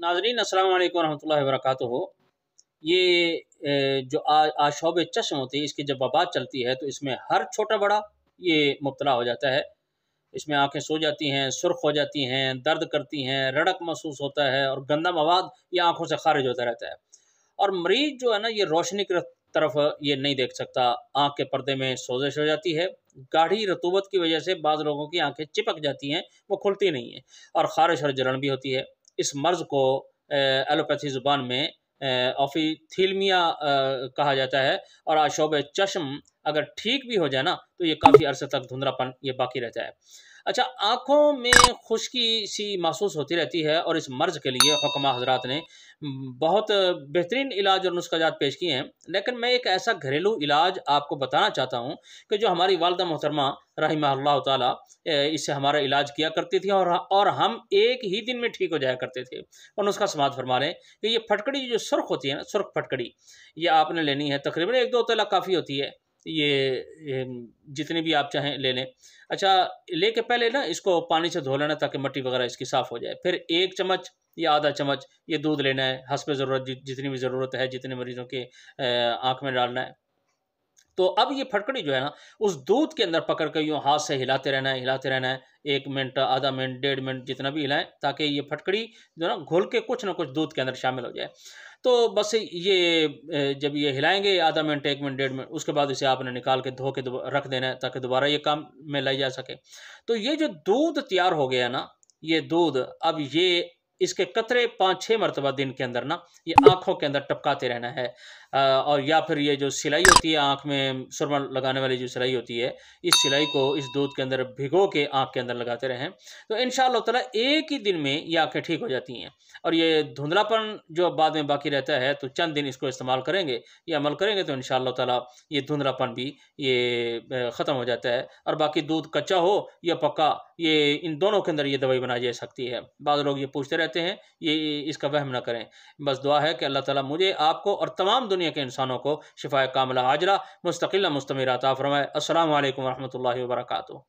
नाज़रीन अस्सलाम वालेकुम रहमतुल्लाहि व बरकातुहू। ये जो आशौब चश्म होती है, इसकी जब वबा चलती है तो इसमें हर छोटा बड़ा ये मुब्तला हो जाता है। इसमें आंखें सो जाती हैं, सुर्ख हो जाती हैं, दर्द करती हैं, रड़क महसूस होता है और गंदा मवाद ये आंखों से खारिज होता रहता है। और मरीज जो है ना, ये रोशनी की तरफ ये नहीं देख सकता। आँख के पर्दे में सोजिश हो जाती है। गाढ़ी रतूबत की वजह से बाज़ लोगों की आंखें चिपक जाती हैं, वो खुलती नहीं हैं और ख़ारिश और जलन भी होती है। इस मर्ज़ को एलोपैथी ज़ुबान में ऑफिथीलमिया कहा जाता है। और आशौब चश्म अगर ठीक भी हो जाए ना, तो ये काफ़ी अरसे तक धुंधलापन ये बाकी रहता है। अच्छा, आँखों में खुश्की सी महसूस होती रहती है और इस मर्ज़ के लिए हुक्मा हज़रात ने बहुत बेहतरीन इलाज और नुस्ख़ाजात पेश किए हैं। लेकिन मैं एक ऐसा घरेलू इलाज आपको बताना चाहता हूँ कि जो हमारी वालिदा मोहतरमा रहिमहुल्लाह ताला इससे हमारा इलाज किया करती थी और हम एक ही दिन में ठीक हो जाया करते थे। और नुस्ख़ा समाअत फरमा लें कि ये फटकड़ी जो सुर्ख होती है ना, सुर्ख फटकड़ी, ये आपने लेनी है। तकरीबन 1-2 तला काफ़ी होती है। ये जितनी भी आप चाहें ले लें। अच्छा, लेके पहले ना इसको पानी से धो लेना ताकि मट्टी वगैरह इसकी साफ़ हो जाए। फिर 1 चम्मच या आधा चम्मच ये दूध लेना है, हस्ब ज़रूरत जितनी भी ज़रूरत है, जितने मरीज़ों के आँख में डालना है। तो अब ये फटकड़ी जो है ना, उस दूध के अंदर पकड़ कर यूँ हाथ से हिलाते रहना है, हिलाते रहना है। 1 मिनट, आधा मिनट, 1.5 मिनट जितना भी हिलाएँ, ताकि ये फटकड़ी जो है ना घुल के कुछ ना कुछ दूध के अंदर शामिल हो जाए। तो बस ये जब ये हिलाएँगे आधा मिनट, 1 मिनट, 1.5 मिनट, उसके बाद इसे आपने निकाल के धो के रख देना है ताकि दोबारा ये काम में लाई जा सके। तो ये जो दूध तैयार हो गया ना, ये दूध अब ये इसके कतरे 5-6 मरतबा दिन के अंदर ना ये आँखों के अंदर टपकाते रहना है। और या फिर ये जो सिलाई होती है आँख में सुरमा लगाने वाली जो सिलाई होती है, इस सिलाई को इस दूध के अंदर भिगो के आँख के अंदर लगाते रहें। तो इंशाअल्लाह ताला एक ही दिन में ये आँखें ठीक हो जाती हैं। और ये धुंधलापन जो बाद में बाकी रहता है, तो चंद दिन इसको इस्तेमाल करेंगे, ये अमल करेंगे तो इंशाअल्लाह ताला ये धुंधलापन भी ये ख़त्म हो जाता है। और बाकी दूध कच्चा हो या पक्का, ये इन दोनों के अंदर ये दवाई बनाई जा सकती है। बाज़ लोग ये पूछते रहते हैं, ये इसका वहम ना करें। बस दुआ है कि अल्लाह ताला मुझे, आपको और तमाम दुनिया के इंसानों को शिफ़ाए कामिला आजिला मुस्तक़िला मुस्तमिरा अता फ़रमाए। अस्सलामु अलैकुम व रहमतुल्लाहि व बरकातुहू।